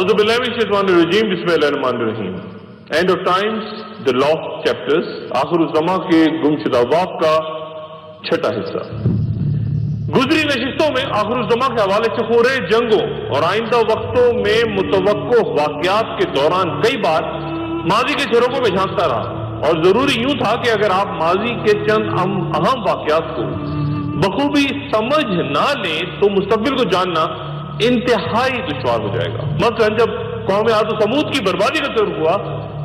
اعوذ باللہ من الشیطان الرجیم، بسم اللہ الرحمن الرحیم۔ And of Times, the last chapters, آخر الزماں کے گمشدہ واق کا چھٹا حصہ۔ گزری نشستوں میں آخر الزماں کے حوالے سے ہو رہے جنگوں اور آئندہ وقتوں میں متوقع واقعات کے دوران کئی بار ماضی کے جھروکوں میں جھانکتا رہا، اور ضروری یوں تھا کہ اگر آپ ماضی کے چند اہم واقعات کو بخوبی سمجھ نہ لیں تو مستقبل کو جاننا انتہائی دشوار ہو جائے گا۔ مثلا جب قوم عاد و ثمود کی بربادی کا ذکر ہوا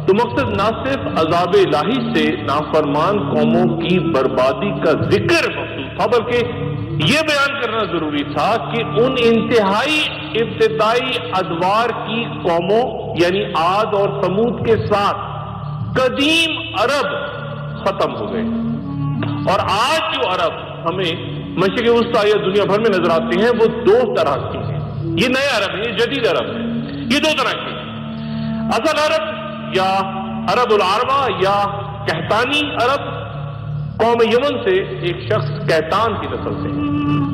تو مقصد نہ صرف عذاب الہی سے نافرمان قوموں کی بربادی کا ذکر مقصود تھا، بلکہ یہ بیان کرنا ضروری تھا کہ ان انتہائی ابتدائی ادوار کی قوموں یعنی عاد اور ثمود کے ساتھ قدیم عرب ختم ہو گئے، اور آج جو عرب ہمیں مشرق وسطی یا دنیا بھر میں نظر آتے ہیں وہ دو طرح کے ہیں۔ یہ نئے عرب ہیں، یہ جدید عرب ہیں، یہ دو طرح کے ہیں۔ اصل عرب یا عرب العربہ یا قحطانی عرب قوم یمن سے ایک شخص قحطان کی نسل سے ہے،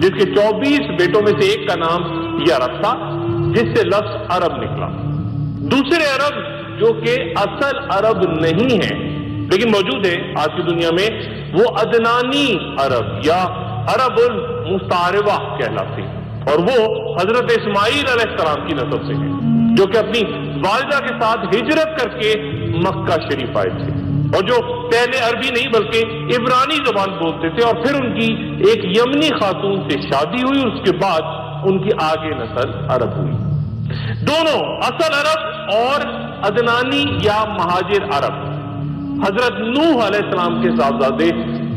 جس کے 24 بیٹوں میں سے ایک کا نام یہ عرب تھا، جس سے لفظ عرب نکلا۔ دوسرے عرب جو کہ اصل عرب نہیں ہیں لیکن موجود ہے آج کی دنیا میں، وہ عدنانی عرب یا عرب المستعربہ کہلاتے ہیں، اور وہ حضرت اسماعیل علیہ السلام کی نسل سے ہیں، جو کہ اپنی والدہ کے ساتھ ہجرت کر کے مکہ شریف آئے تھے، اور جو پہلے عربی نہیں بلکہ عبرانی زبان بولتے تھے، اور پھر ان کی ایک یمنی خاتون سے شادی ہوئی، اور اس کے بعد ان کی آگے نسل عرب ہوئی۔ دونوں اصل عرب اور عدنانی یا مہاجر عرب حضرت نوح علیہ السلام کے صاحبزادے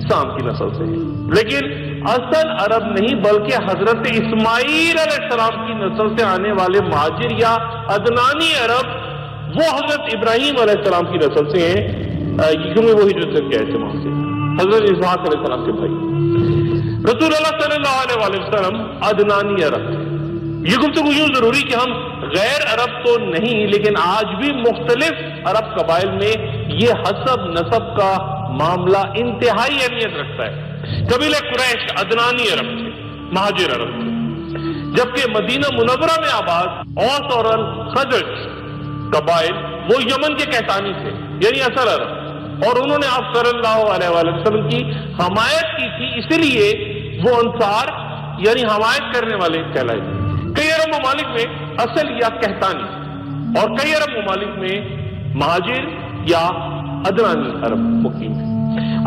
سام کی نسل سے ہیں، لیکن اصل عرب نہیں بلکہ حضرت اسماعیل علیہ السلام کی نسل سے آنے والے مہاجر یا عدنانی عرب وہ حضرت ابراہیم علیہ السلام کی نسل سے ہیں، کیونکہ وہ ہجرت کر کے آئے تھے وہاں سے، حضرت اسحاق علیہ السلام کے بھائی۔ رسول اللہ صلی اللہ علیہ وسلم عدنانی عرب تھے۔ یہ گفتگو یوں ضروری کہ ہم غیر عرب تو نہیں لیکن آج بھی مختلف عرب قبائل میں یہ حسب نسب کا معاملہ انتہائی اہمیت رکھتا ہے۔ قبیلہ قریش عدنانی عرب تھے، مہاجر عرب تھے، جبکہ مدینہ منورہ میں آباد اوس اور الخزرج قبائل وہ یمن کے قحطانی تھے یعنی اصل عرب، اور انہوں نے آپ صلی اللہ علیہ وسلم کی حمایت کی تھی، اسی لیے وہ انصار یعنی حمایت کرنے والے کہلائے۔ کئی عرب ممالک میں اصل یا قحطانی اور کئی عرب ممالک میں مہاجر یا عدنانی عرب مقیم ہیں،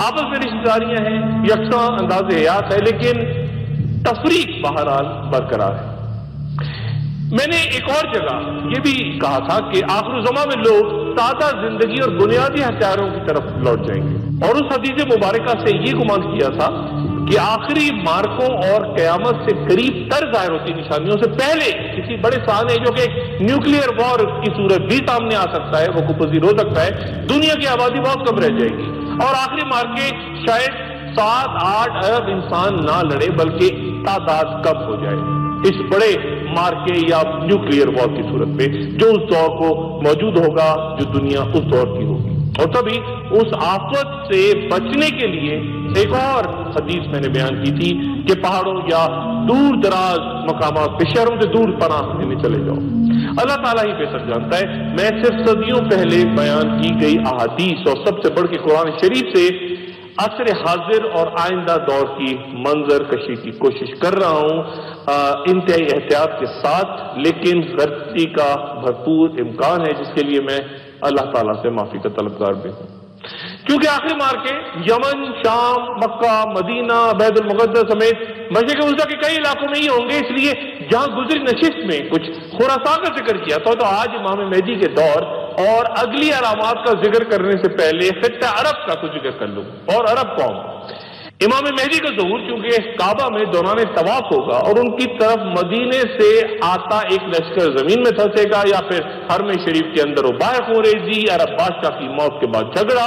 آپس میں رشتہ داریاں ہیں، یکساں انداز حیات ہے، لیکن تفریق بہرحال برقرار ہے۔ میں نے ایک اور جگہ یہ بھی کہا تھا کہ آخر الزماں میں لوگ سادہ زندگی اور بنیادی ہتھیاروں کی طرف لوٹ جائیں گے، اور اس حدیث مبارکہ سے یہ گمان کیا تھا کہ آخری مارکوں اور قیامت سے قریب تر ظاہر ہوتی نشانیوں سے پہلے کسی بڑے سانے جو کہ نیوکلیئر وار کی صورت بھی سامنے آ سکتا ہے، وہ کو پذیر ہو سکتا ہے، دنیا کی آبادی بہت کم رہ جائے گی، اور آخری مارکے شاید 7-8 ارب انسان نہ لڑے بلکہ تعداد کم ہو جائے اس بڑے مارکے یا نیوکلیئر وار کی صورت میں جو اس دور کو موجود ہوگا، جو دنیا اس دور کی ہوگی۔ اور تبھی اس آفت سے بچنے کے لیے ایک اور حدیث میں نے بیان کی تھی کہ پہاڑوں یا دور دراز مقامات پہ شہروں سے دور پناہ لینے چلے جاؤ۔ اللہ تعالیٰ ہی بہتر جانتا ہے، میں صرف صدیوں پہلے بیان کی گئی احادیث اور سب سے بڑھ کے قرآن شریف سے عصر حاضر اور آئندہ دور کی منظر کشی کی کوشش کر رہا ہوں، انتہائی احتیاط کے ساتھ، لیکن غلطی کا بھرپور امکان ہے جس کے لیے میں اللہ تعالیٰ سے معافی کا طلبگار بھی ہوں، کیونکہ آخری مارکے یمن، شام، مکہ، مدینہ، بیت المقدس سمیت مشرق وسطی کے کئی علاقوں میں ہی ہوں گے، اس لیے جہاں گزری نشست میں کچھ خراسان کا ذکر کیا تھا، تو آج امام مہدی کے دور اور اگلی علامات کا ذکر کرنے سے پہلے خطہ عرب کا کچھ ذکر کر لوں، اور عرب قوم امام مہدی کا ظہور چونکہ کعبہ میں دوران طواف ہوگا اور ان کی طرف مدینے سے آتا ایک لشکر زمین میں پھنسے گا، یا پھر حرم شریف کے اندر و باہر خونریزی، عرب بادشاہ کی موت کے بعد جھگڑا،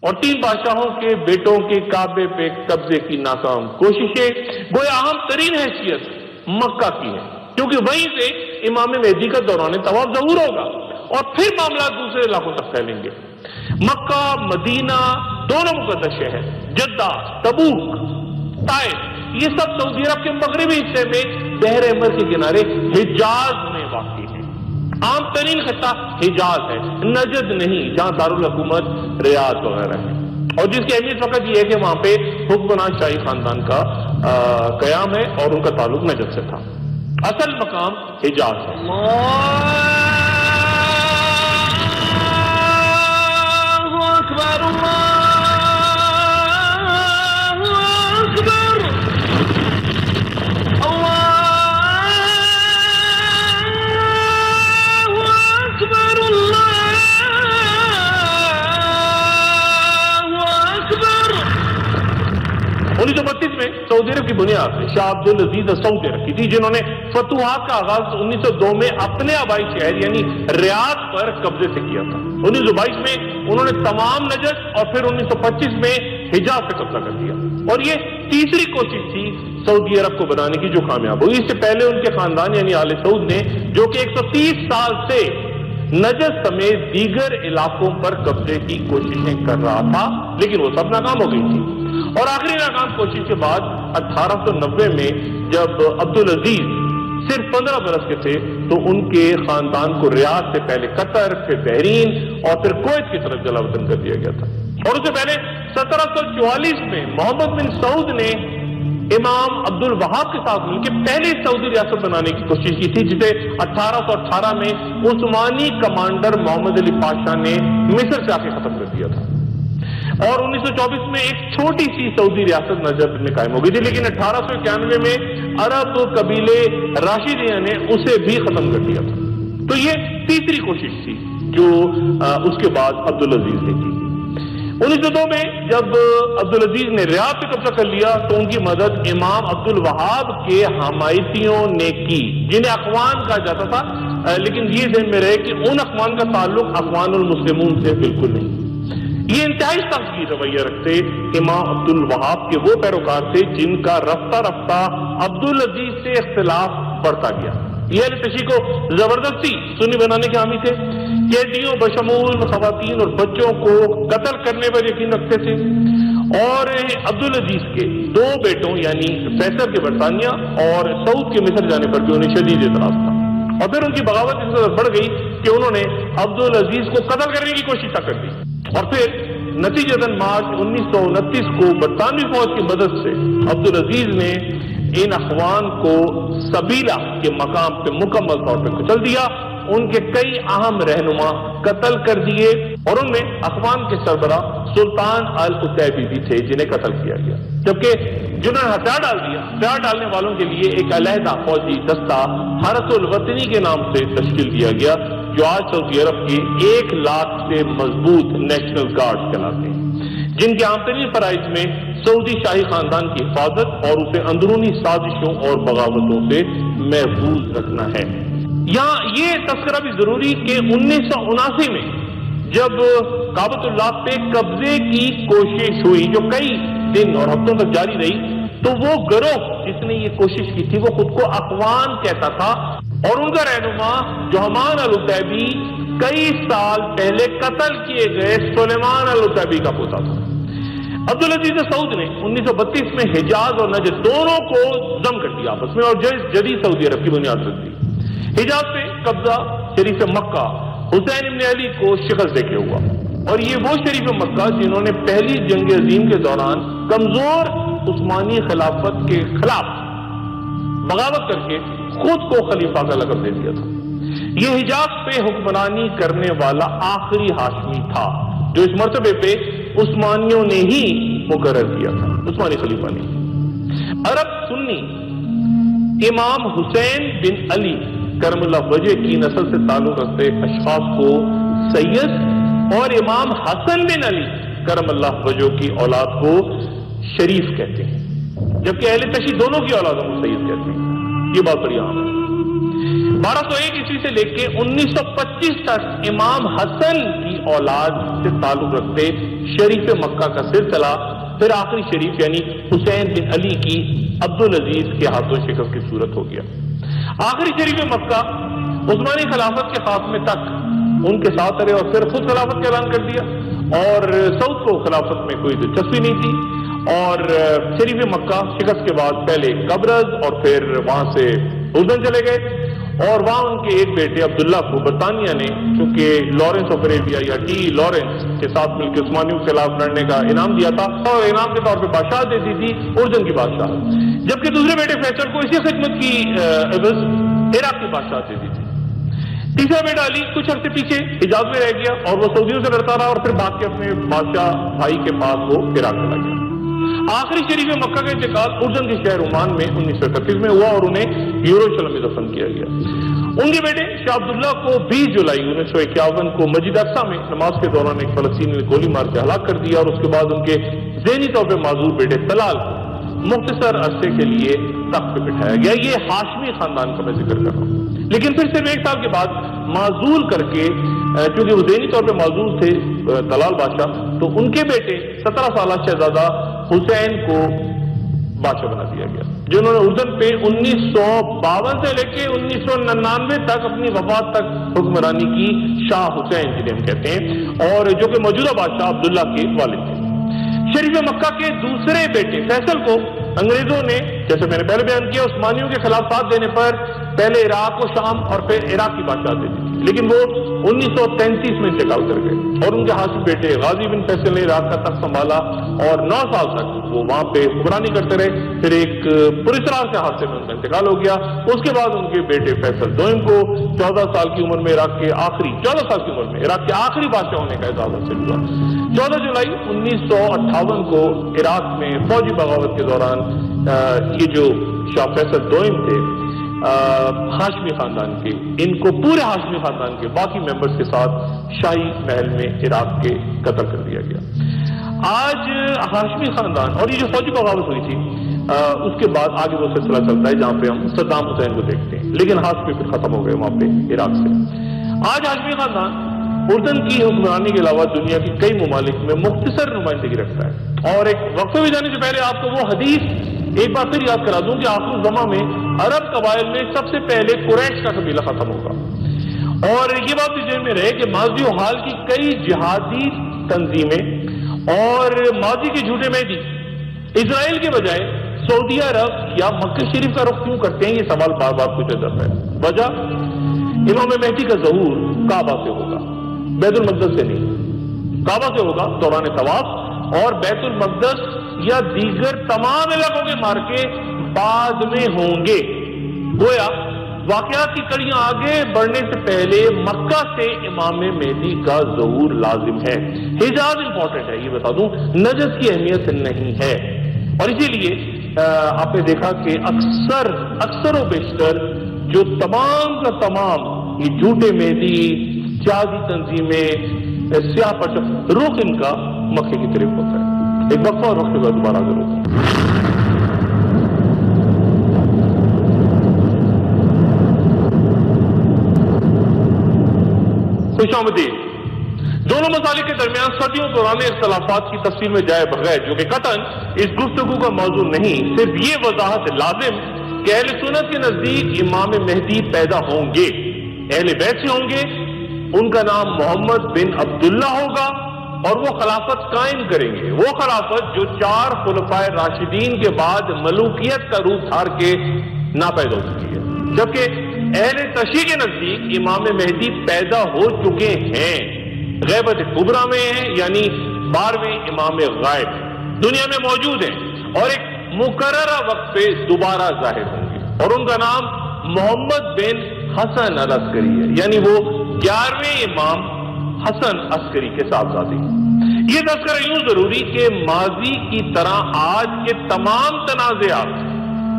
اور 3 بادشاہوں کے بیٹوں کے کعبے پہ قبضے کی ناکام کوششیں، گویا اہم ترین حیثیت مکہ کی ہے، کیونکہ وہیں سے امام مہدی کا دوران طواف ظہور ہوگا، اور پھر معاملات دوسرے علاقوں تک پھیلیں گے۔ مکہ، مدینہ دونوں مقدس شہر، جدہ، تبوک، طائف، یہ سب سعودی عرب کے مغربی حصے میں بحر احمر کے کنارے حجاز میں واقع ہیں۔ عام ترین خطہ حجاز ہے، نجد نہیں، جہاں دارالحکومت ریاض وغیرہ ہے، اور جس کی اہمیت فقط یہ ہے کہ وہاں پہ حکمران شاہی خاندان کا قیام ہے اور ان کا تعلق نجد سے تھا۔ اصل مقام حجاز ہے۔ انیس سو 32 میں سعودی عرب کی بنیاد شاہ عبدالعزیز سعودی رکھی تھی، جنہوں نے فتوحات کا آغاز 1902 میں اپنے آبائی شہر یعنی ریاض پر قبضے سے کیا تھا۔ 1922 میں انہوں نے تمام نجد اور پھر 1925 میں حجاز پہ قبضہ کر دیا، اور یہ تیسری کوشش تھی سعودی عرب کو بنانے کی جو کامیاب ہوئی۔ اس سے پہلے ان کے خاندان یعنی آل سعود نے، جو کہ 130 سال سے نجد سمیت دیگر علاقوں پر قبضے کی کوششیں کر رہا تھا، لیکن وہ سب ناکام ہو گئی تھی، اور آخری ناکام کوشش کے بعد 1890 میں جب عبدالعزیز صرف 15 برس کے تھے تو ان کے خاندان کو ریاض سے پہلے قطر، پھر بحرین اور پھر کویت کی طرف جلا وطن کر دیا گیا تھا۔ اور اس سے پہلے 1744 میں محمد بن سعود نے امام عبد الوہاب کے ساتھ مل کے پہلی سعودی ریاست بنانے کی کوشش کی تھی، جسے 1818 میں عثمانی کمانڈر محمد علی پاشا نے مصر سے آ کے ختم کر دیا تھا، اور 1924 میں ایک چھوٹی سی سعودی ریاست نجد میں قائم ہو گئی تھی، لیکن 1891 میں عرب قبیلے راشدیہ نے اسے بھی ختم کر دیا تھا۔ تو یہ تیسری کوشش تھی جو اس کے بعد عبدالعزیز نے کی۔ 1902 میں جب عبدالعزیز نے ریاض پہ قبضہ کر لیا تو ان کی مدد امام عبد الوہاب کے حمایتیوں نے کی، جنہیں اخوان کہا جاتا تھا، لیکن یہ ذہن میں رہے کہ ان اخوان کا تعلق اخوان المسلمون سے بالکل نہیں۔ یہ انتہائی سخت رویہ رکھتے امام عبد الوہاب کے وہ پیروکار تھے جن کا رفتہ رفتہ عبدالعزیز سے اختلاف بڑھتا گیا۔ یہ اہل تشیع کو زبردستی سنی بنانے کے حامی تھے، قیدیوں بشمول خواتین اور بچوں کو قتل کرنے پر یقین رکھتے تھے، اور عبدالعزیز کے 2 بیٹوں یعنی فیصل کے برطانیہ اور سعود کے مصر جانے پر بھی انہیں شدید اعتراض تھا، اور پھر ان کی بغاوت اس قدر بڑھ گئی کہ انہوں نے عبدالعزیز کو قتل کرنے کی کوشش تک کر دی، اور پھر نتیجتاً مارچ 1929 کو برطانوی فوج کی مدد سے عبدالعزیز نے ان اخوان کو سبیلہ کے مقام پہ مکمل طور پہ کچل دیا، ان کے کئی اہم رہنما قتل کر دیے، اور ان میں اخوان کے سربراہ سلطان القتیبی بھی تھے جنہیں قتل کیا گیا، جبکہ جنہوں نے ہتھیار ڈال دیا، ہتھیار ڈالنے والوں کے لیے ایک علیحدہ فوجی دستہ حرس الوطنی کے نام سے تشکیل دیا گیا، جو آج سعودی عرب کی 1 لاکھ سے مضبوط نیشنل گارڈ کہلاتے ہیں، جن کے عام ترین فرائض میں سعودی شاہی خاندان کی حفاظت اور اسے اندرونی سازشوں اور بغاوتوں سے محفوظ رکھنا ہے۔ یہاں یہ تذکرہ بھی ضروری کہ 1979 میں جب کعبۃ اللہ پہ قبضے کی کوشش ہوئی جو کئی دن اور ہفتوں تک جاری رہی، تو وہ گروہ جس نے یہ کوشش کی تھی وہ خود کو اخوان کہتا تھا، اور ان کا رہنما جوہمان العتیبی کئی سال پہلے قتل کیے گئے سلیمان العتیبی کا پوتا تھا۔ عبدالعزیز سعود نے 1932 میں حجاز اور نجد دونوں کو ضم کر دیا آپس میں، اور جدید سعودی عرب کی بنیاد رکھ دی۔ حجاز پہ قبضہ شریف مکہ حسین ابن علی کو شکست دے کے ہوا، اور یہ وہ شریف مکہ جنہوں نے پہلی جنگ عظیم کے دوران کمزور عثمانی خلافت کے خلاف بغاوت کر کے خود کو خلیفہ کا لقب دے دیا تھا۔ یہ حجاز پہ حکمرانی کرنے والا آخری ہاشمی تھا جو اس مرتبے پہ عثمانیوں نے ہی مقرر کیا تھا، عثمانی خلیفہ نے۔ عرب سنی امام حسین بن علی کرم اللہ وجہ کی نسل سے تعلق رکھتے اشخاص کو سید، اور امام حسن بن علی کرم اللہ وجہ کی اولاد کو شریف کہتے ہیں، جبکہ اہل تشیع دونوں کی اولادوں کو سید کہتے ہیں۔ یہ بات بڑی عام ہے۔ 1201 عیسوی سے لے کے 1925 تک امام حسن کی اولاد سے تعلق رکھتے شریف مکہ کا سلسلہ پھر آخری شریف یعنی حسین بن علی کی عبدالعزیز کے ہاتھوں شکست کی صورت ہو گیا۔ آخری شریف مکہ عثمانی خلافت کے خاتمے تک ان کے ساتھ رہے اور پھر خود خلافت کا اعلان کر دیا، اور سعود کو خلافت میں کوئی دلچسپی نہیں تھی، اور شریف مکہ شکست کے بعد پہلے قبرص اور پھر وہاں سے اردن چلے گئے، اور وہاں ان کے ایک بیٹے عبداللہ کو برطانیہ نے چونکہ لارنس آف عربیہ یا ڈی لارنس کے ساتھ مل کے عثمانیوں کے خلاف لڑنے کا انعام دیا تھا اور انعام کے طور پہ بادشاہ دیتی تھی اردن کی بادشاہ، جبکہ دوسرے بیٹے فیصل کو اسی خدمت کی عوض عراق کی بادشاہ دیتی تھی۔ تیسرا بیٹا علی کچھ عرصے پیچھے حجاز میں رہ گیا اور وہ سعودیوں سے لڑتا رہا اور پھر بھاگ کے اپنے بادشاہ بھائی کے پاس وہ عراق چلا گیا۔ آخری شریف مکہ کا انتقال اردن کے شہر عمان میں 1931 میں ہوا اور انہیں یروشلم میں دفن کیا گیا۔ ان کے بیٹے شاہ عبداللہ کو 20 جولائی 1951 کو مسجد اقصی میں نماز کے دوران ایک فلسطینی نے گولی مار کے ہلاک کر دیا اور اس کے بعد ان کے ذہنی طور پہ معذور بیٹے طلال کو مختصر عرصے کے لیے تخت پہ بٹھایا گیا۔ یہ ہاشمی خاندان کا میں ذکر کر رہا ہوں، لیکن پھر صرف 1 سال کے بعد معزول کر کے، چونکہ وہ ذہنی طور پہ معزول تھے طلال بادشاہ، تو ان کے بیٹے 17 سالہ شہزادہ حسین کو بادشاہ بنا دیا گیا، جنہوں نے اردن پہ 1952 سے لے کے 1999 تک اپنی وفات تک حکمرانی کی، شاہ حسین جنہیں ہم کہتے ہیں، اور جو کہ موجودہ بادشاہ عبداللہ کے والد تھے۔ شریف مکہ کے دوسرے بیٹے فیصل کو انگریزوں نے، جیسے میں نے پہلے بیان کیا، عثمانیوں کے خلاف ساتھ دینے پر پہلے عراق و شام اور پھر عراق کی بادشاہ دی تھی، لیکن وہ 1933 میں انتقال کر گئے اور ان کے ہاشمی بیٹے غازی بن فیصل نے عراق کا تخت سنبھالا اور 9 سال تک وہ وہاں پہ حکمرانی کرتے رہے۔ پھر ایک پراسرار سے حادثے میں ان کا انتقال ہو گیا۔ اس کے بعد ان کے بیٹے فیصل دوئم کو 14 سال کی عمر میں عراق کے آخری 14 سال کی عمر میں عراق کے آخری بادشاہ ہونے کا اعزاز حاصل ہوا۔ 14 جولائی 1958 کو عراق میں فوجی بغاوت کے دوران یہ جو شاہ فیصل دوئم تھے ہاشمی خاندان کے، ان کو پورے ہاشمی خاندان کے باقی ممبرز کے ساتھ شاہی محل میں عراق کے قتل کر دیا گیا۔ آج ہاشمی خاندان اور یہ جو فوجی بغاوت ہوئی تھی اس کے بعد آگے وہ سلسلہ چلتا ہے جہاں پہ ہم صدام حسین کو دیکھتے ہیں، لیکن ہاشمی پھر ختم ہو گئے وہاں پہ عراق سے۔ آج ہاشمی خاندان اردن کی حکمرانی کے علاوہ دنیا کے کئی ممالک میں مختصر نمائندگی رکھتا ہے۔ اور ایک وقفے میں جانے سے پہلے آپ کو وہ حدیث ایک بار پھر یاد کرا دوں کہ آخر الزماں میں عرب قبائل میں سب سے پہلے قریش کا قبیلہ ختم ہوگا۔ اور یہ بات بھی ذہن میں رہے کہ ماضی و حال کی کئی جہادی تنظیمیں اور ماضی کے جھوٹے مہدی اسرائیل کے بجائے سعودی عرب یا مکہ شریف کا رخ کیوں کرتے ہیں، یہ سوال بار بار پوچھا جاتا ہے۔ وجہ امام مہدی کا ظہور کعبہ سے ہوگا، بیت المقدس سے نہیں۔ کعبہ سے ہوگا دوران طواف، اور بیت المقدس یا دیگر تمام علاقوں کے مارکے بعد میں ہوں گے۔ گویا واقعات کی کڑیاں آگے بڑھنے سے پہلے مکہ سے امام مہدی کا ظہور لازم ہے۔ حجاز امپورٹنٹ ہے، یہ بتا دوں، نجد کی اہمیت نہیں ہے۔ اور اسی لیے آپ نے دیکھا کہ اکثر و بیشتر جو تمام کا تمام یہ جھوٹے مہدی، جہادی تنظیمیں، سیاہ پٹ، رخ ان کا مکے کی طرف ہوتا ہے۔ ایک وقفہ اور وقت کے بعد دوبارہ حاضر ہوتا ہے۔ خوش آمدید۔ دونوں مسالک کے درمیان صدیوں پرانے اختلافات کی تفصیل میں جائے بغیر، جو کہ قطعاً اس گفتگو کا موضوع نہیں، صرف یہ وضاحت لازم کہ اہل سنت کے نزدیک امام مہدی پیدا ہوں گے، اہل بیت سے ہوں گے، ان کا نام محمد بن عبداللہ ہوگا اور وہ خلافت قائم کریں گے، وہ خلافت جو 4 خلفائے راشدین کے بعد ملوکیت کا روپ دھار کے ناپید ہو چکی ہے۔ جبکہ اہل تشیع کے نزدیک امام مہدی پیدا ہو چکے ہیں، غیبت کبریٰ میں ہیں، یعنی 12ویں امام غائب دنیا میں موجود ہیں اور ایک مقررہ وقت پہ دوبارہ ظاہر ہوں گے، اور ان کا نام محمد بن حسن العسکری ہے، یعنی وہ 11ویں امام حسن عسکری کے صاحبزادے ہیں۔ یہ تذکرہ یوں ضروری کہ ماضی کی طرح آج کے تمام تنازعات،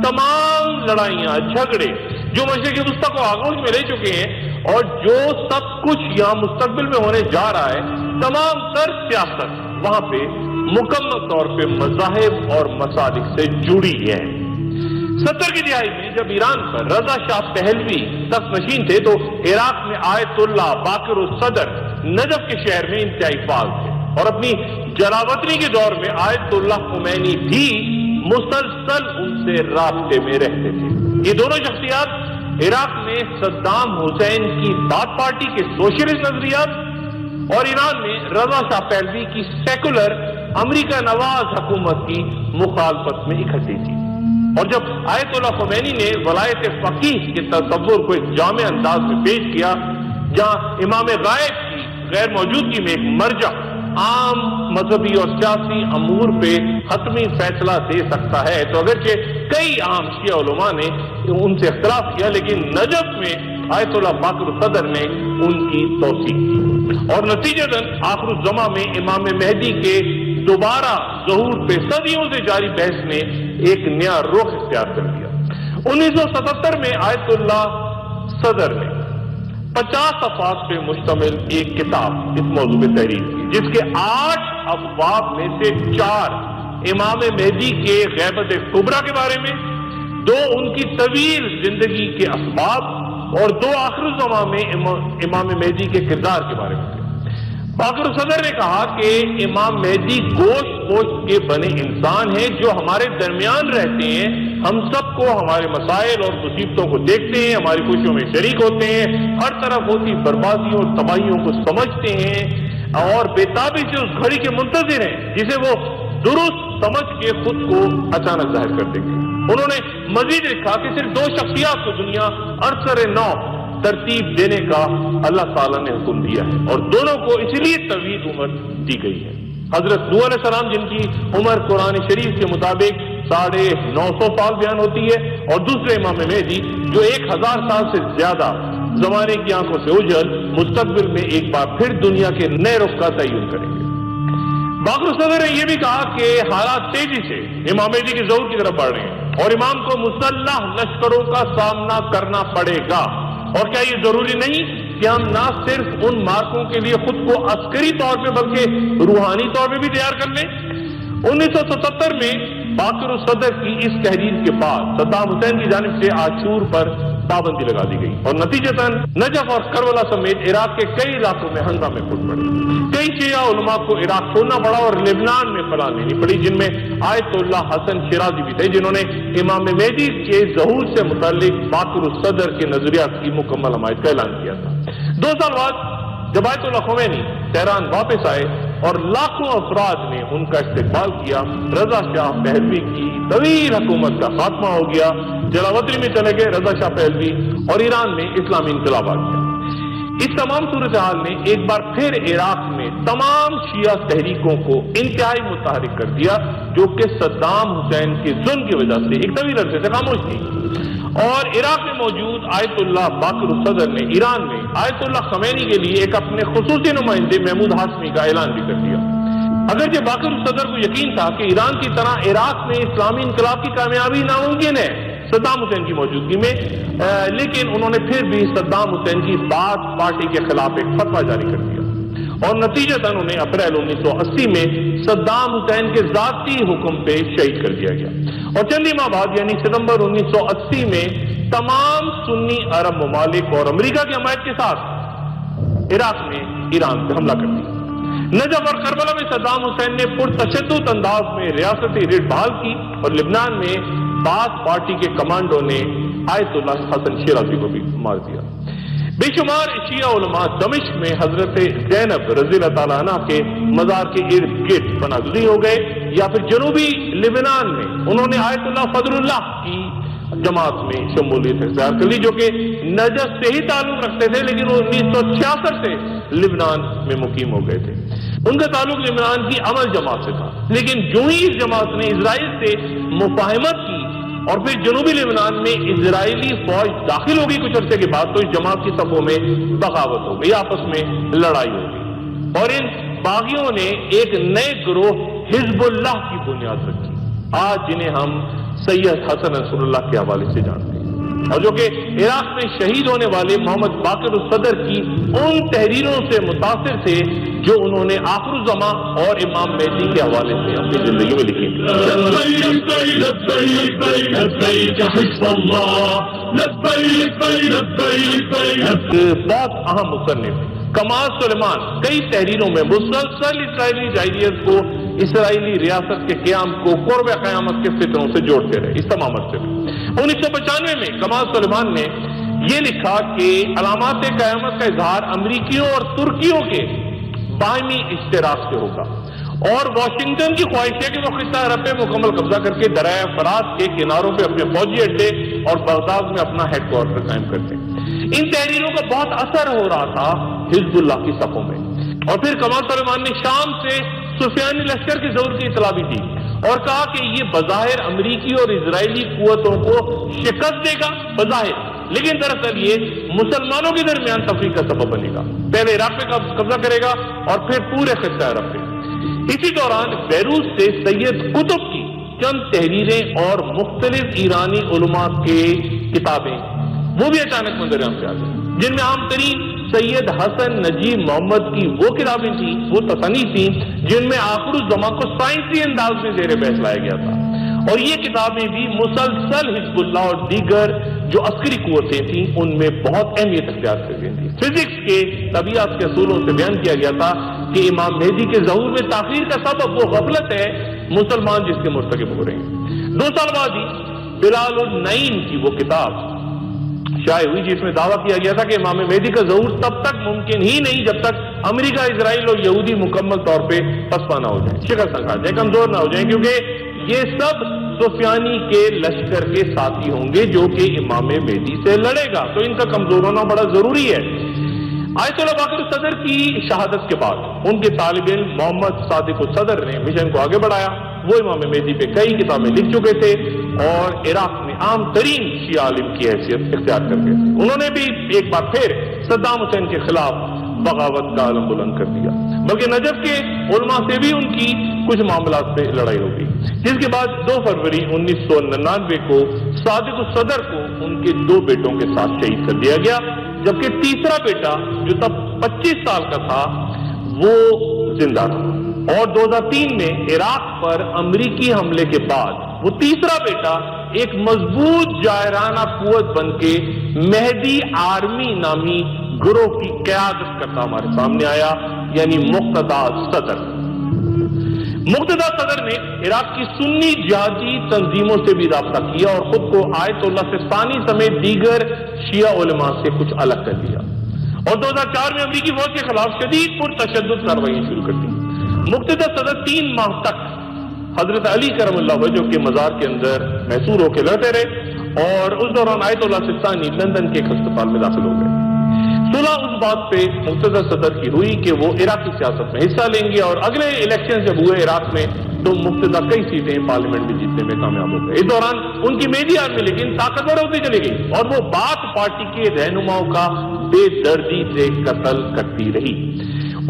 تمام لڑائیاں، جھگڑے جو مشرق وسطیٰ کو آغوش میں لے چکے ہیں اور جو سب کچھ یہاں مستقبل میں ہونے جا رہا ہے، تمام تر سیاست وہاں پہ مکمل طور پہ مذاہب اور مسالک سے جڑی ہے۔ 70 کی دہائی میں جب ایران پر رضا شاہ پہلوی تخت نشین تھے تو عراق میں آیت اللہ باقر الصدر نجف کے شہر میں انتہائی فعال تھے، اور اپنی جلاوطنی کے دور میں آیت اللہ خمینی بھی مسلسل ان سے رابطے میں رہتے تھے۔ یہ دونوں شخصیات عراق میں صدام حسین کی بات پارٹی کے سوشلسٹ نظریات اور ایران میں رضا شاہ پہلوی کی سیکولر امریکہ نواز حکومت کی مخالفت میں اکٹھی تھی۔ اور جب آیت اللہ خمینی نے ولایت فقیہ کے تصور کو ایک جامع انداز میں پیش کیا، جہاں امام غائب کی غیر موجودگی میں ایک مرجع عام مذہبی اور سیاسی امور پہ حتمی فیصلہ دے سکتا ہے، تو اگرچہ کئی عام شیعہ علماء نے ان سے اختلاف کیا، لیکن نجف میں آیت اللہ باقر صدر نے ان کی توثیق کی، اور نتیجتاً آخر الزماں میں امام مہدی کے دوبارہ ظہور پہ صدیوں سے جاری بحث نے ایک نیا رخ اختیار کر دیا۔ 1977 میں آیت اللہ صدر نے 50 صفحات پہ مشتمل ایک کتاب اس موضوع پہ تحریر کی، جس کے 8 ابواب میں سے 4 امام مہدی کے غیبت کبریٰ کے بارے میں، 2 ان کی طویل زندگی کے اسباب، اور 2 آخر الزماں میں امام مہدی کے کردار کے بارے میں تھے۔ باقر صدر نے کہا کہ امام مہدی گوشت پوشت کے بنے انسان ہیں جو ہمارے درمیان رہتے ہیں، ہم سب کو ہمارے مسائل اور مصیبتوں کو دیکھتے ہیں، ہماری خوشیوں میں شریک ہوتے ہیں، ہر طرف ہوتی بربادیوں اور تباہیوں کو سمجھتے ہیں، اور بےتابی سے اس گھڑی کے منتظر ہیں جسے وہ درست سمجھ کے خود کو اچانک ظاہر کر دیں گے۔ انہوں نے مزید لکھا کہ صرف 2 شخصیات کو دنیا ارسر نو ترتیب دینے کا اللہ تعالیٰ نے حکم دیا ہے، اور دونوں کو اس لیے طویل عمر دی گئی ہے۔ حضرت نوح علیہ السلام، جن کی عمر قرآن شریف کے مطابق 950 سال بیان ہوتی ہے، اور دوسرے امام مہدی جو 1000 سال سے زیادہ زمانے کی آنکھوں سے اوجھل مستقبل میں ایک بار پھر دنیا کے نئے رخ کا تعین کریں گے۔ باقر صدر نے یہ بھی کہا کہ حالات تیزی سے امام مہدی کے ظہور کی طرف بڑھ رہے ہیں، اور امام کو مسلح لشکروں کا سامنا کرنا پڑے گا، اور کیا یہ ضروری نہیں کہ ہم نہ صرف ان مارکوں کے لیے خود کو عسکری طور پہ بلکہ روحانی طور پہ بھی تیار کر لیں۔ 1977 میں باقر صدر کی اس تحریر کے بعد صدام حسین کی جانب سے عاشور پر پابندی لگا دی گئی، اور نتیجتاً نجف اور کربلا سمیت عراق کے کئی علاقوں میں ہنگامے پھوٹ پڑے۔ کئی شیعہ علماء کو عراق چھوڑنا پڑا اور لبنان میں پناہ لینی پڑی، جن میں آیت اللہ حسن شیرازی بھی تھے، جنہوں نے امام مہدی کے ظہور سے متعلق باقر صدر کے نظریات کی مکمل حمایت کا اعلان کیا تھا۔ 2 سال بعد جب آیت اللہ خمینی تہران واپس آئے اور لاکھوں افراد نے ان کا استقبال کیا، رضا شاہ پہلوی کی طویل حکومت کا خاتمہ ہو گیا، جلاوطنی میں چلے گئے رضا شاہ پہلوی، اور ایران میں اسلامی انقلاب آ گیا۔ اس تمام صورتحال نے ایک بار پھر عراق میں تمام شیعہ تحریکوں کو انتہائی متحرک کر دیا، جو کہ صدام حسین کے ظلم کی وجہ سے ایک طویل عرصے سے خاموش تھی۔ اور عراق میں موجود آیت اللہ باقر صدر نے ایران میں آیت اللہ خمینی کے لیے ایک اپنے خصوصی نمائندے محمود ہاشمی کا اعلان بھی کر دیا۔ اگرچہ باقر صدر کو یقین تھا کہ ایران کی طرح عراق میں اسلامی انقلاب کی کامیابی ناممکن ہے صدام حسین کی موجودگی میں، لیکن انہوں نے پھر بھی صدام حسین کی بات پارٹی کے خلاف ایک فتویٰ جاری کر دیا، اور نتیجتاً انہیں اپریل 1980 میں صدام حسین کے ذاتی حکم پہ شہید کر دیا گیا، اور چند ماہ بعد یعنی ستمبر 1980 میں تمام سنی عرب ممالک اور امریکہ کی حمایت کے ساتھ عراق میں ایران پہ حملہ کر دیا۔ نجف اور کربلا میں صدام حسین نے پرتشدد انداز میں ریاستی ریٹ بحال کی، اور لبنان میں بعض پارٹی کے کمانڈوں نے آیت اللہ حسن شیرازی کو بھی مار دیا۔ بے شمار شیعہ علماء دمشق میں حضرت زینب رضی اللہ تعالیٰ عنہ کے مزار کے ارد گرد پناہ گزین ہو گئے، یا پھر جنوبی لبنان میں انہوں نے آیت اللہ فضل اللہ کی جماعت میں شمولیت اختیار کر لی، جو کہ نجف سے ہی تعلق رکھتے تھے، لیکن وہ 1966 سے لبنان میں مقیم ہو گئے تھے۔ ان کا تعلق لبنان کی عمل جماعت سے تھا، لیکن جو ہی اس جماعت نے اسرائیل سے مفاہمت کی اور پھر جنوبی لبنان میں اسرائیلی فوج داخل ہوگی کچھ عرصے کے بعد، تو اس جماعت کی صفوں میں بغاوت ہو گئی، آپس میں لڑائی ہو گئی، اور ان باغیوں نے ایک نئے گروہ حزب اللہ کی بنیاد رکھی، آج جنہیں ہم سید حسن نصر اللہ کے حوالے سے جانتے ہیں، اور جو کہ عراق میں شہید ہونے والے محمد باقر صدر کی ان تحریروں سے متاثر تھے جو انہوں نے آخر الزماں اور امام مہدی کے حوالے سے اپنی زندگی میں لکھی۔ بہت اہم مصنف کمال سلیمان کئی تحریروں میں مسلسل اسرائیلی جاہلیت کو اسرائیلی ریاست کے قیام کو قرب قیامت کے فتنوں سے جوڑتے رہے۔ اس تمام عرصے میں 1995 میں کمال سلیمان نے یہ لکھا کہ علامات قیامت کا اظہار امریکیوں اور ترکیوں کے باہمی اشتراک سے ہوگا، اور واشنگٹن کی خواہش ہے کہ وہ خطہ عرب پہ مکمل قبضہ کر کے دریائے فرات کے کناروں پہ اپنے فوجی اڈے اور بغداد میں اپنا ہیڈ کوارٹر قائم کرتے ہیں۔ ان تحریروں کا بہت اثر ہو رہا تھا حزب اللہ کی صفوں میں، اور پھر کمال سلیمان نے شام سے سفیانی لشکر کے ظہور کی اطلاع بھی دی اور کہا کہ یہ بظاہر امریکی اور اسرائیلی قوتوں کو شکست دے گا بظاہر، لیکن دراصل یہ مسلمانوں کے درمیان تفریق کا سبب بنے گا۔ پہلے عراق پہ قبضہ کرے گا اور پھر پورے خطہ عرب پہ۔ اسی دوران بیروت سے سید قطب کی چند تحریریں اور مختلف ایرانی علماء کے کتابیں وہ بھی اچانک منظر عام پہ آ گئی، جن میں عام ترین سید حسن نجیب محمد کی وہ کتابیں تھیں، وہ تصانیف تھیں جن میں آخر الزماں کو سائنسی انداز میں زیر بحث لایا گیا تھا، اور یہ کتابیں بھی مسلسل حزب اللہ اور دیگر جو عسکری قوتیں تھیں ان میں بہت اہمیت اختیار کر گئی تھی۔ فزکس کے طبیعت کے اصولوں سے بیان کیا گیا تھا کہ امام مہدی کے ظہور میں تاخیر کا سبب وہ غفلت ہے مسلمان جس کے مرتکب ہو رہے ہیں۔ 2 سال بعد ہی بلال النعیم کی وہ کتاب شائع ہوئی جس میں دعویٰ کیا گیا تھا کہ امام مہدی کا ظہور تب تک ممکن ہی نہیں جب تک امریکہ، اسرائیل اور یہودی مکمل طور پہ پسپا نہ ہو جائیں، شکست نہ کھا جائیں، کمزور نہ ہو جائیں، کیونکہ یہ سب سفیانی کے لشکر کے ساتھی ہوں گے جو کہ امام مہدی سے لڑے گا، تو ان کا کمزور ہونا بڑا ضروری ہے۔ آیت اللہ باقر الصدر کی شہادت کے بعد ان کے طالب علم محمد صادق الصدر نے مشن کو آگے بڑھایا۔ وہ امام مہدی پہ کئی کتابیں لکھ چکے تھے اور عراق میں عام ترین شیعہ عالم کی حیثیت اختیار کر گئے تھے۔ انہوں نے بھی ایک بار پھر صدام حسین کے خلاف بغاوت کا علم بلند کر دیا، بلکہ نجف کے علماء سے بھی ان کی کچھ معاملات پہ لڑائی ہو گئی، جس کے بعد 2 فروری 1999 کو صادق الصدر کو ان کے 2 بیٹوں کے ساتھ شہید کر دیا گیا، جبکہ تیسرا بیٹا جو تب 25 سال کا تھا وہ زندہ رہا، اور 2003 میں عراق پر امریکی حملے کے بعد وہ تیسرا بیٹا ایک مضبوط جائرانہ قوت بن کے مہدی آرمی نامی گروہ کی قیادت کرتا ہمارے سامنے آیا، یعنی مقتدیٰ صدر۔ مقتدیٰ صدر نے عراق کی سنی جہادی تنظیموں سے بھی رابطہ کیا اور خود کو آیت اللہ سستانی سمیت دیگر شیعہ علماء سے کچھ الگ کر لیا، اور 2004 میں امریکی فوج کے خلاف شدید پرتشدد کارروائیاں شروع کر دی۔ مقتدیٰ صدر 3 ماہ تک حضرت علی کرم اللہ وجہ کے مزار کے اندر محصور ہو کے لڑتے رہے، اور اس دوران آیت اللہ سستانی لندن کے ایک ہسپتال میں داخل ہو گئے۔ صلح اس بات پہ مقتدیٰ صدر کی ہوئی کہ وہ عراقی سیاست میں حصہ لیں گے، اور اگلے الیکشن جب ہوئے عراق میں تو مقتدیٰ کئی سیٹیں پارلیمنٹ میں جیتنے میں کامیاب ہو گئے۔ اس دوران ان کی مہدی آرمی لیکن طاقتور ہوتی چلی گئی، اور وہ بات پارٹی کے رہنماؤں کا بے دردی سے قتل کرتی رہی،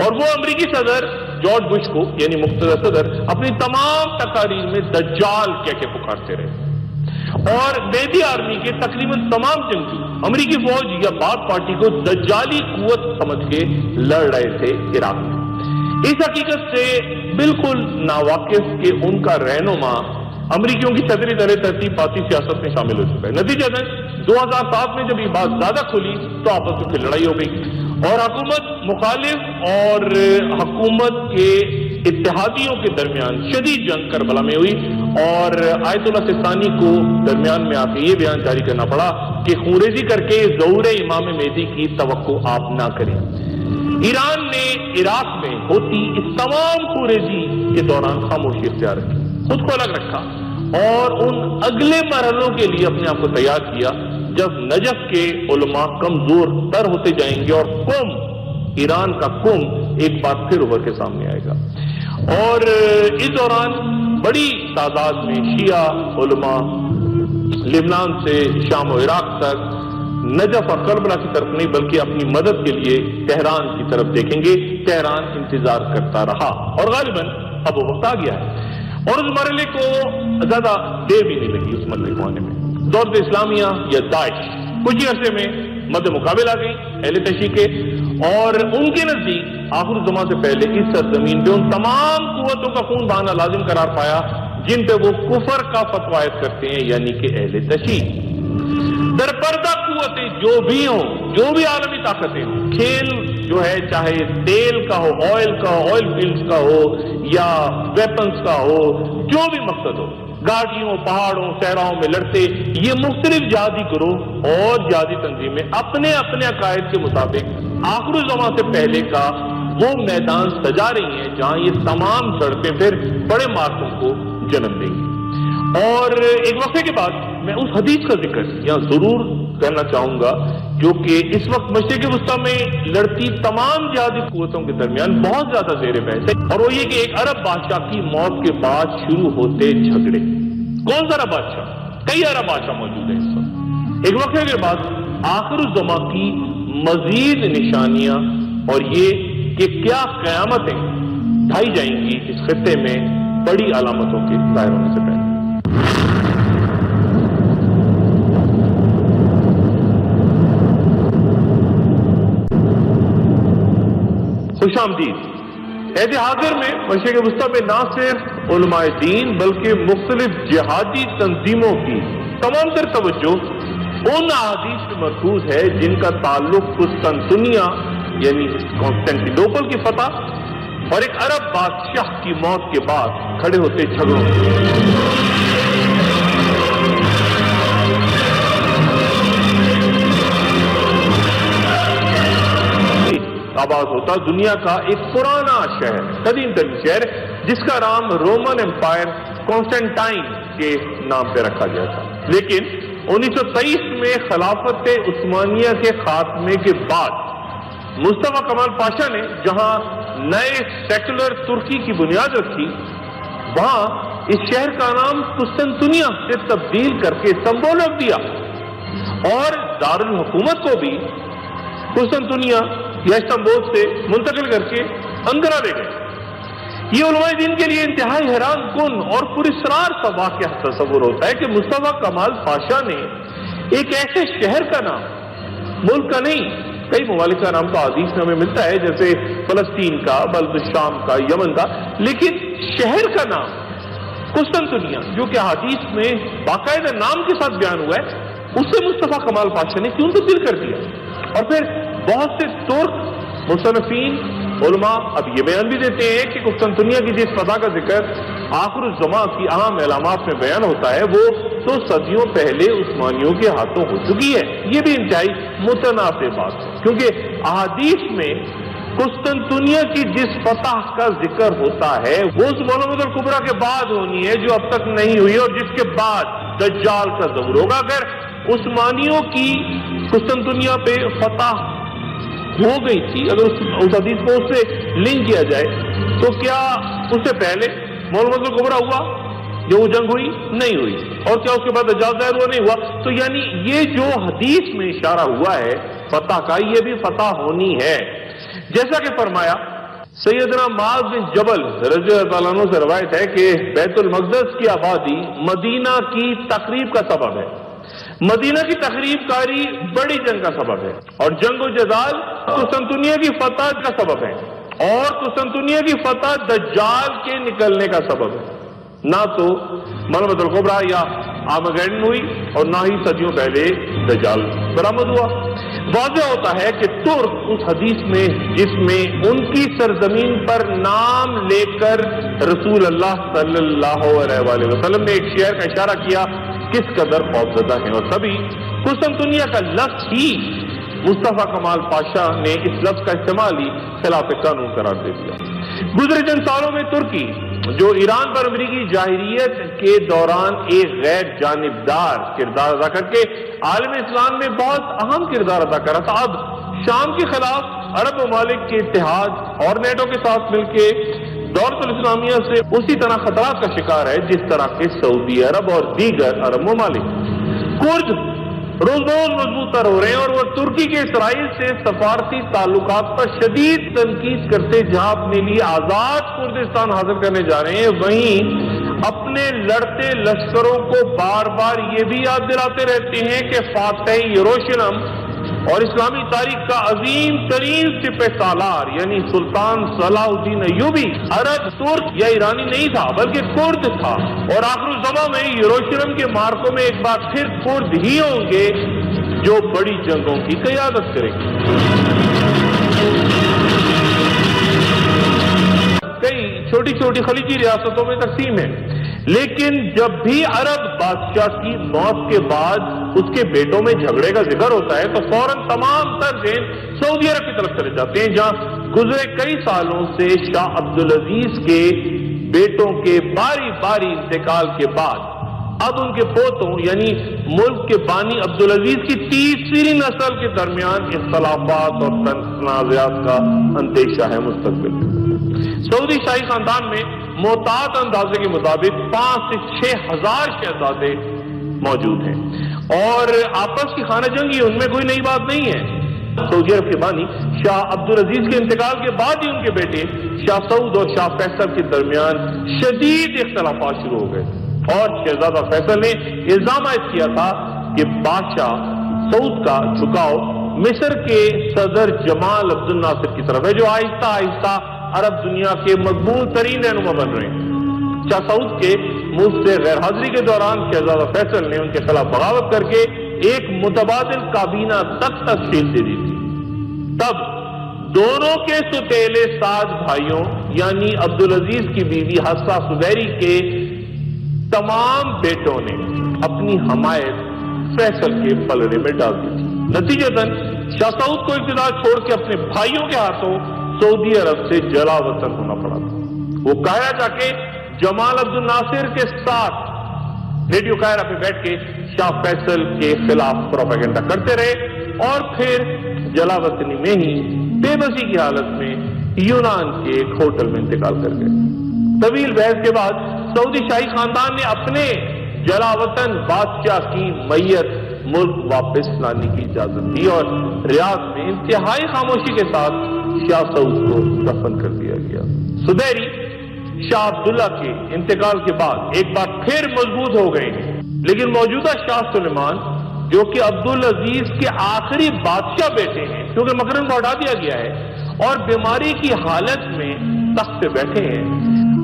اور وہ امریکی صدر جارج بش کو یعنی مقتدیٰ صدر اپنی تمام تقاریر میں دجال کہہ کے پکارتے رہے، اور مہدی آرمی کے تقریباً تمام جنگجو امریکی فوج یا بات پارٹی کو دجالی قوت سمجھ کے لڑ رہے تھے عراق میں۔ اس حقیقت سے بالکل ناواقف کہ ان کا رہنما امریکیوں کی صدری ترتیب پاتی سیاست میں شامل ہو چکا ہے۔ نتیجہ 2007 میں جب یہ بات زیادہ کھلی تو آپس میں پھر لڑائی ہو گئی، اور حکومت مخالف اور حکومت کے اتحادیوں کے درمیان شدید جنگ کربلا میں ہوئی، اور آیت اللہ سستانی کو درمیان میں آ کے یہ بیان جاری کرنا پڑا کہ خونریزی کر کے ظہور امام مہدی کی توقع آپ نہ کریں۔ ایران نے عراق میں ہوتی اس تمام خونریزی کے دوران خاموشی اختیار کی، خود کو الگ رکھا، اور ان اگلے مرحلوں کے لیے اپنے آپ کو تیار کیا جب نجف کے علماء کمزور تر ہوتے جائیں گے اور قوم ایران کا قوم ایک بار پھر ابھر کے سامنے آئے گا۔ اور اس دوران بڑی تعداد میں شیعہ علماء لبنان سے شام و عراق تک نجف اور کربلا کی طرف نہیں بلکہ اپنی مدد کے لیے تہران کی طرف دیکھیں گے۔ تہران انتظار کرتا رہا اور غالباً اب وہ وقت آ گیا ہے، اور اس مرحلے کو زیادہ دیر بھی نہیں لگی۔ اس مرحلے کو آنے میں دولت اسلامیہ یا داعش کچھ ہی عرصے میں مد مقابل آ گئی اہل تشیع کے، اور ان کے نزدیک آخر الزماں سے پہلے اس سرزمین پہ ان تمام قوتوں کا خون بہانا لازم قرار پایا جن پہ وہ کفر کا فتویٰ عائد کرتے ہیں، یعنی کہ اہل تشیع۔ درپردہ قوتیں جو بھی ہوں، جو بھی عالمی طاقتیں ہوں، کھیل جو ہے چاہے تیل کا ہو، آئل کا ہو، آئل فیلڈز کا ہو یا ویپنز کا ہو، جو بھی مقصد ہو، گاڑیوں، پہاڑوں، صحراؤں میں لڑتے یہ مختلف جہادی گروہ اور جہادی تنظیمیں اپنے اپنے عقائد کے مطابق آخر الزماں سے پہلے کا وہ میدان سجا رہی ہیں جہاں یہ تمام سڑکیں پھر بڑے مارکوں کو جنم دیں گی۔ اور ایک وقفے کے بعد میں اس حدیث کا ذکر یہاں ضرور کرنا چاہوں گا جو کہ اس وقت مشرق وسطیٰ میں لڑتی تمام جہادی قوتوں کے درمیان بہت زیادہ زیر بحث ہے، اور وہ یہ کہ ایک عرب بادشاہ کی موت کے بعد شروع ہوتے جھگڑے۔ کون سا عرب بادشاہ؟ کئی عرب بادشاہ موجود ہیں اس وقت۔ ایک وقفے کے بعد آخر الزماں کی مزید نشانیاں اور یہ کہ کیا قیامتیں ڈھائی جائیں گی اس خطے میں بڑی علامتوں کے ظاہر ہونے سے پہلے۔ خوش آمدید۔ عہد حاضر میں مشرق وسطیٰ میں نہ صرف علماء دین بلکہ مختلف جہادی تنظیموں کی تمام تر توجہ ان احادیث پہ مرکوز ہے جن کا تعلق قسطنطنیہ یعنی کانسٹینٹینوپل کی فتح اور ایک عرب بادشاہ کی موت کے بعد کھڑے ہوتے جھگڑوں آباد ہوتا دنیا کا ایک پرانا شہر، قدیم ترین شہر جس کا نام رومن امپائر کانسٹینٹائن کے نام پہ رکھا گیا تھا، لیکن 1923 میں خلافت عثمانیہ کے خاتمے کے بعد مصطفیٰ کمال پاشا نے جہاں نئے سیکولر ترکی کی بنیاد رکھی، وہاں اس شہر کا نام قسطنطنیہ سے تبدیل کر کے استنبول رکھ دیا اور دارالحکومت کو بھی قسطنطنیہ یا استنبول سے منتقل کر کے انقرہ لے گئے۔ یہ علماء دین کے لیے انتہائی حیران کن اور پراسرار سا واقعہ تصور ہوتا ہے کہ مصطفیٰ کمال پاشا نے ایک ایسے شہر کا نام، ملک کا نہیں، کئی ممالک کا نام تو حدیث میں ہمیں ملتا ہے جیسے فلسطین کا، بلد الشام کا، یمن کا، لیکن شہر کا نام قسطنطنیہ جو کہ حدیث میں باقاعدہ نام کے ساتھ بیان ہوا ہے، اسے مصطفیٰ کمال پاشا نے کیوں تبدیل کر دیا؟ اور پھر بہت سے ترک مصنفین علماء اب یہ بیان بھی دیتے ہیں کہ قسطنطنیہ کی جس فتح کا ذکر آخر الزماں کی اہم علامات میں بیان ہوتا ہے وہ تو صدیوں پہلے عثمانیوں کے ہاتھوں ہو چکی ہے۔ یہ بھی انتہائی متناسب بات ہے کیونکہ احادیث میں قسطنطنیہ کی جس فتح کا ذکر ہوتا ہے وہ اس مولود الکبریٰ کے بعد ہونی ہے جو اب تک نہیں ہوئی اور جس کے بعد دجال کا ظہور ہوگا۔ اگر عثمانیوں کی قسطنطنیہ پہ فتح ہو گئی تھی، اگر اس حدیث کو اس سے لنک کیا جائے تو کیا اس سے پہلے مولود الکبریٰ ہوا جو وہ جنگ ہوئی؟ نہیں ہوئی، اور کیا اس کے بعد دجال ظاہر ہوا؟ نہیں ہوا۔ تو یعنی یہ جو حدیث میں اشارہ ہوا ہے فتح کا، یہ بھی فتح ہونی ہے، جیسا کہ فرمایا سیدنا معاذ بن جبل رضی اللہ تعالیٰ عنہ سے روایت ہے کہ بیت المقدس کی آبادی مدینہ کی تخریب کا سبب ہے، مدینہ کی تخریب کاری بڑی جنگ کا سبب ہے، اور جنگ و جدال قسطنطنیہ کی فتح کا سبب ہے، اور قسطنطنیہ کی فتح دجال کے نکلنے کا سبب ہے۔ نہ تو مولود الکبریٰ یا آرمگیڈن ہوئی اور نہ ہی صدیوں پہلے دجال برآمد ہوا۔ واضح ہوتا ہے کہ ترک اس حدیث میں جس میں ان کی سرزمین پر نام لے کر رسول اللہ صلی اللہ علیہ وآلہ وسلم نے ایک شہر کا اشارہ کیا کس قدر خوفزدہ ہیں، اور تبھی قسطنطنیہ کا لفظ ہی مصطفیٰ کمال پاشا نے اس لفظ کا استعمال ہی خلاف قانون قرار دے دیا۔ گزرے چند سالوں میں ترکی جو ایران پر امریکی جاہلیت کے دوران ایک غیر جانبدار کردار ادا کر کے عالم اسلام میں بہت اہم کردار ادا کر رہا تھا، اب شام کے خلاف عرب ممالک کے اتحاد اور نیٹو کے ساتھ مل کے دولت الاسلامیہ سے اسی طرح خطرات کا شکار ہے جس طرح کے سعودی عرب اور دیگر عرب ممالک۔ کرد روز بروز مضبوط تر ہو رہے ہیں اور وہ ترکی کے اسرائیل سے سفارتی تعلقات پر شدید تنقید کرتے جہاں اپنے لیے آزاد کردستان حاصل کرنے جا رہے ہیں، وہیں اپنے لڑتے لشکروں کو بار بار یہ بھی یاد دلاتے رہتے ہیں کہ فاتح یروشلم اور اسلامی تاریخ کا عظیم ترین سپہ سالار یعنی سلطان صلاح الدین ایوبی عرب، ترک یا ایرانی نہیں تھا بلکہ کرد تھا، اور آخر الزماں میں یروشلم کے مارکوں میں ایک بار پھر کرد ہی ہوں گے جو بڑی جنگوں کی قیادت کریں گے۔ کئی چھوٹی چھوٹی خلیجی ریاستوں میں تقسیم ہے، لیکن جب بھی عرب بادشاہ کی موت کے بعد اس کے بیٹوں میں جھگڑے کا ذکر ہوتا ہے تو فوراً تمام تر ذہن سعودی عرب کی طرف چلے جاتے ہیں جہاں گزرے کئی سالوں سے شاہ عبدالعزیز کے بیٹوں کے باری باری انتقال کے بعد اب ان کے پوتوں یعنی ملک کے بانی عبدالعزیز کی تیسری نسل کے درمیان اختلافات اور تنازعات کا اندیشہ ہے مستقبل میں۔ سعودی شاہی خاندان میں محتاط اندازے کے مطابق 5 سے 6 ہزار شہزادے موجود ہیں اور آپس کی خانہ جنگی ان میں کوئی نئی بات نہیں ہے۔ سعودی عرب کے بانی شاہ عبدالعزیز کے انتقال کے بعد ہی ان کے بیٹے شاہ سعود اور شاہ فیصل کے درمیان شدید اختلافات شروع ہو گئے اور شہزادہ فیصل نے الزام عائد کیا تھا کہ بادشاہ سعود کا جھکاؤ مصر کے صدر جمال عبد الناصر کی طرف ہے جو آہستہ آہستہ عرب دنیا کے مقبول ترین رہنما بن رہے ہیں۔ شاہ سعود کے ملک سے غیر حاضری کے دوران شہزادہ فیصل نے ان کے خلاف بغاوت کر کے ایک متبادل کابینہ تک تشکیل دے دی تھی۔ تب دونوں کے سوتیلے سات بھائیوں یعنی عبدالعزیز کی بیوی حفصہ سبیری کے تمام بیٹوں نے اپنی حمایت فیصل کے پلڑے میں ڈال دی تھی۔ نتیجتاً شاہ سعود کو اقتدار چھوڑ کے اپنے بھائیوں کے ہاتھوں سعودی عرب سے جلا وطن ہونا پڑا تھا۔ وہ قاہرہ جا کے جمال عبد الناصر کے ساتھ ریڈیو قاہرہ پہ بیٹھ کے شاہ فیصل کے خلاف پروپیگنڈا کرتے رہے اور پھر جلا وطنی میں ہی بے بسی کی حالت میں یونان کے ایک ہوٹل میں انتقال کر گئے۔ طویل بحث کے بعد سعودی شاہی خاندان نے اپنے جلا وطن بادشاہ کی میت ملک واپس لانے کی اجازت دی اور ریاض میں انتہائی خاموشی کے ساتھ شاہ سعود کو دفن کر دیا گیا۔ سبیری شاہ عبداللہ کے انتقال کے بعد ایک بار پھر مضبوط ہو گئے ہیں، لیکن موجودہ شاہ سلیمان جو کہ عبدالعزیز کے آخری بادشاہ بیٹے ہیں کیونکہ مکرن کو ہٹا دیا گیا ہے اور بیماری کی حالت میں تخت پہ بیٹھے ہیں،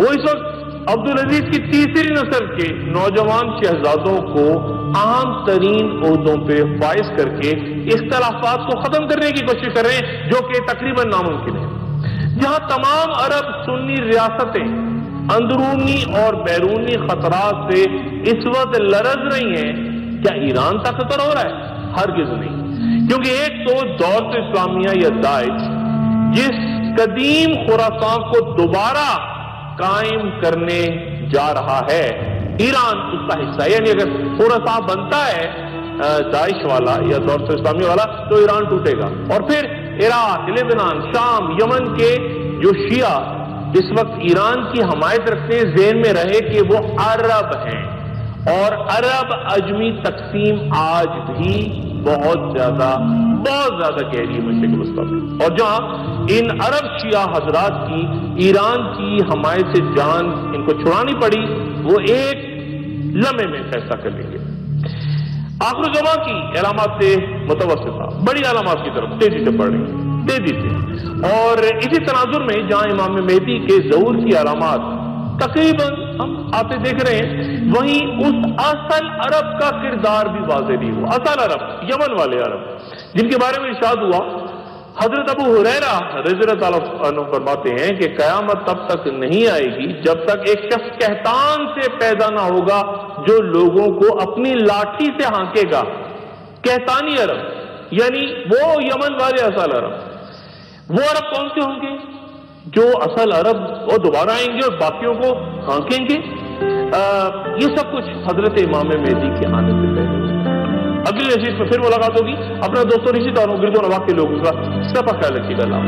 وہ اس وقت عبدالعزیز کی تیسری نسل کے نوجوان شہزادوں کو عام ترین عہدوں پہ فائز کر کے اختلافات کو ختم کرنے کی کوشش کر رہے ہیں جو کہ تقریباً ناممکن ہے۔ جہاں تمام عرب سنی ریاستیں اندرونی اور بیرونی خطرات سے اس وقت لرز رہی ہیں، کیا ایران طاقتور ہو رہا ہے؟ ہرگز نہیں، کیونکہ ایک تو دولت اسلامیہ یا داعش جس قدیم خراسان کو دوبارہ قائم کرنے جا رہا ہے، ایران اس کا حصہ ہے، یعنی اگر خراسان بنتا ہے داعش والا یا دولت اسلامیہ والا تو ایران ٹوٹے گا، اور پھر عراق، لبنان، شام، یمن کے جو شیعہ اس وقت ایران کی حمایت رکھتے ہیں ذہن میں رہے کہ وہ عرب ہیں، اور عرب عجمی تقسیم آج بھی بہت زیادہ گہری ہے مشرق وسطیٰ میں، اور جہاں ان عرب شیعہ حضرات کی ایران کی حمایت سے جان ان کو چھڑانی پڑی، وہ ایک لمحے میں فیصلہ کر لیں گے۔ آخر الزمان کی علامات سے متوسطہ بڑی علامات کی طرف تیزی سے بڑھ رہی ہیں، تیزی سے، اور اسی تناظر میں جہاں امام مہدی کے ظہور کی علامات تقریباً ہم آتے دیکھ رہے ہیں، وہیں اس اصل عرب کا کردار بھی واضح نہیں ہوا۔ اصل عرب، یمن والے عرب جن کے بارے میں ارشاد ہوا، حضرت ابو ہریرہ رضی اللہ تعالیٰ عنہ فرماتے ہیں کہ قیامت تب تک نہیں آئے گی جب تک ایک شخص کہتان سے پیدا نہ ہوگا جو لوگوں کو اپنی لاٹھی سے ہانکے گا۔ کہتانی عرب یعنی وہ یمن والے اصل عرب، وہ عرب کون سے ہوں گے؟ جو اصل عرب وہ دوبارہ آئیں گے اور باقیوں کو ہانکیں گے۔ یہ سب کچھ حضرت امام مہدی کے آنے سے پہلے ہوگا۔ اگلی نشست میں پھر ملاقات ہوگی۔ اپنا دوستوں رشتہ داروں گرد و نواح کے لوگوں کا سب کا خیال رکھیے گا۔ اللہ